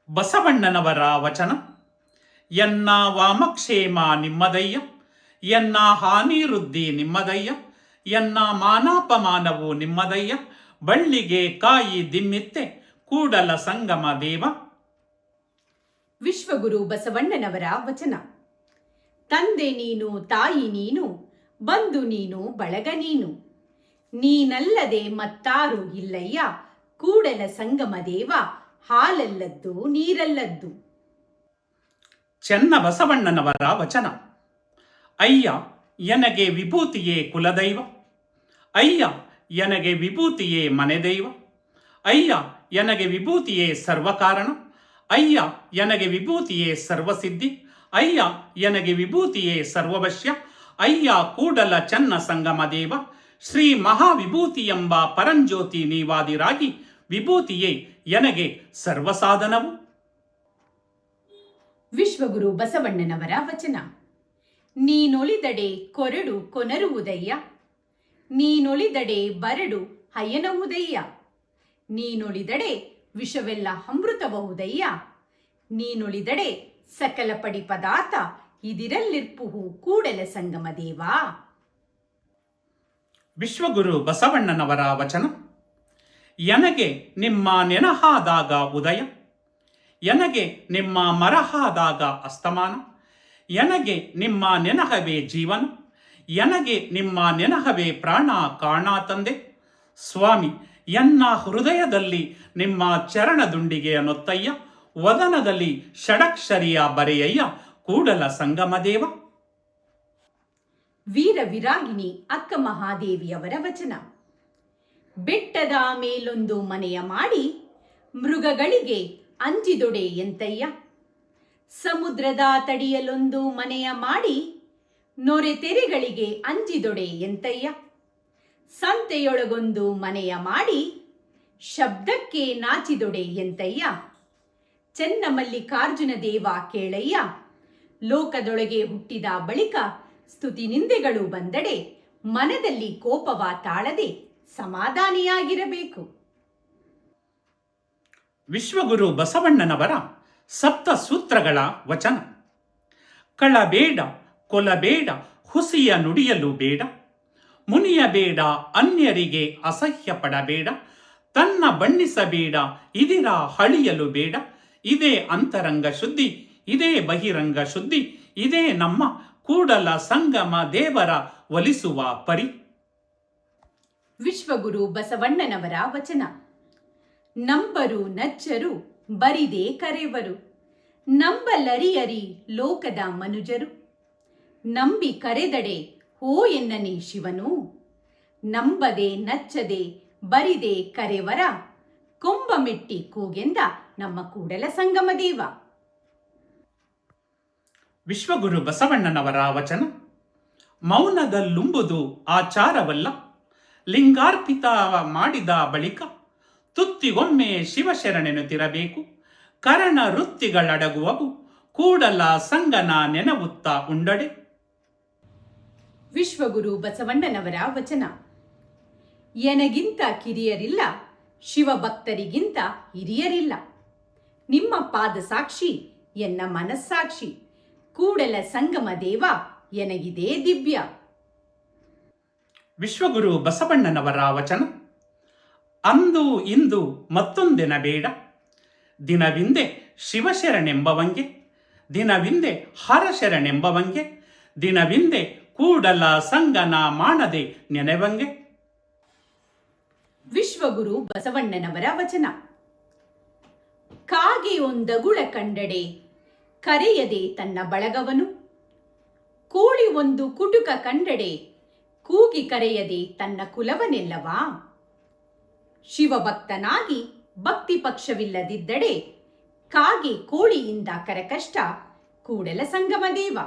ಬಸವಣ್ಣನವರ ವಚನ. ಎನ್ನ ವಾಮಕ್ಷೇಮ ನಿಮ್ಮದಯ್ಯ, ಎನ್ನ ಹಾನಿ ವೃದ್ಧಿ ನಿಮ್ಮದಯ್ಯ, ಎನ್ನ ಮಾನಾಪಮಾನವು ನಿಮ್ಮದಯ್ಯ, ಬಳ್ಳಿಗೆ ಕಾಯಿ ದಿಮ್ಮಿತ್ತೆ ಕೂಡಲ ಸಂಗಮ ದೇವ. ವಿಶ್ವಗುರು ಬಸವಣ್ಣನವರ ವಚನ. ತಂದೆ ನೀನು, ತಾಯಿ ನೀನು, ಬಂಧು ನೀನು, ಬಳಗ ನೀನು, ನೀನಲ್ಲದೆ ಮತ್ತಾರು ಇಲ್ಲಯ್ಯ, ಕೂಡಲ ಸಂಗಮ ದೇವ, ಹಾಲಲ್ಲದ್ದು ನೀರಲ್ಲದ್ದು. ಚೆನ್ನ ಬಸವಣ್ಣನವರ ವಚನ. ಅಯ್ಯ ಎನಗೆ ವಿಭೂತಿಯೇ ಕುಲದೈವ, ಅಯ್ಯ ಎನಗೆ ವಿಭೂತಿಯೇ ಮನೆದೈವ, ಅಯ್ಯ ಎನಗೆ ವಿಭೂತಿಯೇ ಸರ್ವಕಾರಣ, ಅಯ್ಯ ಎನಗೆ ವಿಭೂತಿಯೇ ಸರ್ವಸಿದ್ಧಿ, ಅಯ್ಯ ಎನಗೆ ವಿಭೂತಿಯೇ ಸರ್ವವಶ್ಯ, ಅಯ್ಯ ಕೂಡಲ ಚನ್ನ ಸಂಗಮ ದೇವ, ಶ್ರೀ ಮಹಾವಿಭೂತಿ ಎಂಬ ಪರಂಜ್ಯೋತಿ ನೀವಾದಿರಾಗಿ, ವಿಭೂತಿಯೇ ಎನಗೆ ಸರ್ವಸಾಧನವು. ವಿಶ್ವಗುರು ಬಸವಣ್ಣನವರ ವಚನ. ನೀನೊಲಿದಡೆ ಕೊರಡು ಕೊನರುವುದಯ್ಯ, ನೀನೊಲಿದಡೆ ಬರಡು ಹಯನವುದಯ್ಯ, ನೀನೊಲಿದಡೆ ವಿಷವೆಲ್ಲ ಅಮೃತಬಹುದಯ್ಯ, ನೀನೊಲಿದಡೆ ಸಕಲ ಪಡಿ ಪದಾರ್ಥ ಇದಿರಲ್ಲಿರ್ಪುಹು ಕೂಡಲ ಸಂಗಮ ದೇವಾ. ವಿಶ್ವಗುರು ಬಸವಣ್ಣನವರ ವಚನ. ಎನಗೆ ನಿಮ್ಮ ನೆನಹಾದಾಗ ಉದಯ, ಎನಗೆ ನಿಮ್ಮ ಮರಹಾದಾಗ ಅಸ್ತಮಾನ, ಎನಗೆ ನಿಮ್ಮ ನೆನಹವೇ ಜೀವನ, ಎನಗೆ ನಿಮ್ಮ ನೆನಹವೇ ಪ್ರಾಣ ಕಾಣ ತಂದೆ. ಸ್ವಾಮಿ ಎನ್ನ ಹೃದಯದಲ್ಲಿ ನಿಮ್ಮ ಚರಣದುಂಡಿಗೆಯ ನೊತ್ತಯ್ಯ, ವದನದಲ್ಲಿ ಷಡಕ್ಷರಿಯ ಬರೆಯಯ್ಯ, ಕೂಡಲ ಸಂಗಮ ದೇವ. ವೀರ ವಿರಾಗಿಣಿ ಅಕ್ಕ ಮಹಾದೇವಿಯವರ ವಚನ. ಬೆಟ್ಟದ ಮೇಲೊಂದು ಮನೆಯ ಮಾಡಿ, ಮೃಗಗಳಿಗೆ ಅಂಜಿದೊಡೆ ಎಂತಯ್ಯ, ಸಮುದ್ರದ ತಡಿಯಲೊಂದು ಮನೆಯ ಮಾಡಿ, ನೊರೆ ತೆರೆಗಳಿಗೆ ಅಂಜಿದೊಡೆ ಎಂತಯ್ಯ, ಸಂತೆಯೊಳಗೊಂದು ಮನೆಯ ಮಾಡಿ, ಶಬ್ದಕ್ಕೆ ನಾಚಿದೊಡೆ ಎಂತಯ್ಯ, ಚೆನ್ನಮಲ್ಲಿಕಾರ್ಜುನ ದೇವ ಕೇಳಯ್ಯ, ಲೋಕದೊಳಗೆ ಹುಟ್ಟಿದ ಬಳಿಕ ಸ್ತುತಿ ನಿಂದೆಗಳು ಬಂದಡೆ, ಮನದಲ್ಲಿ ಕೋಪವ ತಾಳದೆ ಸಮಾಧಾನಿಯಾಗಿರಬೇಕು. ವಿಶ್ವಗುರು ಬಸವಣ್ಣನವರ ಸಪ್ತ ಸೂತ್ರಗಳ ವಚನ. ಕಳಬೇಡ, ಕೊಲಬೇಡ, ಹುಸಿಯ ನುಡಿಯಲು ಬೇಡ, ಮುನಿಯಬೇಡ, ಅನ್ಯರಿಗೆ ಅಸಹ್ಯ ಪಡಬೇಡ, ತನ್ನ ಬಣ್ಣಿಸಬೇಡ, ಇದಿರ ಹಳಿಯಲು ಬೇಡ, ಇದೇ ಅಂತರಂಗ ಶುದ್ಧಿ, ಇದೇ ಬಹಿರಂಗ ಶುದ್ಧಿ, ಇದೇ ನಮ್ಮ ಕೂಡಲ ಸಂಗಮ ದೇವರ ಒಲಿಸುವ ಪರಿ. ವಿಶ್ವಗುರು ಬಸವಣ್ಣನವರ ವಚನ. ನಂಬರು ನಚ್ಚರು ಬರಿದೆ ಕರೆವರು, ನಂಬಲರಿಯರಿ ಲೋಕದ ಮನುಜರು, ನಂಬಿ ಕರೆದಡೆ ಹೋ ಎನ್ನನೆ ಶಿವನು, ನಂಬದೆ ನಚ್ಚದೆ ಬರಿದೆ ಕರೆವರ, ಕೊಂಬ ಮೆಟ್ಟಿ ಕೂಗೆಂದ ನಮ್ಮ ಕೂಡಲ ಸಂಗಮ ದೇವ. ವಿಶ್ವಗುರು ಬಸವಣ್ಣನವರ ವಚನ. ಮೌನದಲ್ಲುಂಬುದು ಆಚಾರವಲ್ಲ, ಲಿಂಗಾರ್ಪಿತ ಮಾಡಿದ ಬಳಿಕ ತುತ್ತಿಗೊಮ್ಮೆ ಶಿವಶರಣೆನುತ್ತಿರಬೇಕು, ಕರಣ ವೃತ್ತಿಗಳಡಗುವವು ಕೂಡಲ ಸಂಗನ ನೆನವುತ್ತ ಉಂಡಡೆ. ವಿಶ್ವಗುರು ಬಸವಣ್ಣನವರ ವಚನ. ಎನಗಿಂತ ಕಿರಿಯರಿಲ್ಲ, ಶಿವಭಕ್ತರಿಗಿಂತ ಹಿರಿಯರಿಲ್ಲ, ನಿಮ್ಮ ಪಾದ ಸಾಕ್ಷಿ ಎನ್ನ ಮನಸ್ಸಾಕ್ಷಿ, ಕೂಡಲ ಸಂಗಮ ದೇವ ಎನಗಿದೆ ದಿವ್ಯ. ವಿಶ್ವಗುರು ಬಸವಣ್ಣನವರ ವಚನ. ಅಂದು ಇಂದು ಮತ್ತೊಂದೆನ ಬೇಡ, ದಿನವಿಂದೆ ಶಿವಶರಣೆಂಬವಂಗೆ, ದಿನವಿಂದೆ ಹರಶರಣೆಂಬವಂಗೆ, ದಿನವಿಂದೆ ಕೂಡಲ ಸಂಗನ ಮಾಡದೆ ನೆನೆವಂಗೆ. ವಿಶ್ವಗುರು ಬಸವಣ್ಣನವರ ವಚನ. ಕಾಗೆ ಒಂದಗುಳ ಕಂಡಡೆ ಕರೆಯದೆ ತನ್ನ ಬಳಗವನು, ಕೋಳಿ ಒಂದು ಕುಟುಕ ಕಂಡಡೆ ಕೂಗಿ ಕರೆಯದೆ ತನ್ನ ಕುಲವನೆಲ್ಲವಾ, ಶಿವಭಕ್ತನಾಗಿ ಭಕ್ತಿ ಪಕ್ಷವಿಲ್ಲದಿದ್ದಡೆ ಕಾಗೆ ಕೋಳಿಯಿಂದ ಕರಕಷ್ಟ, ಕೂಡಲ ಸಂಗಮ ದೇವ.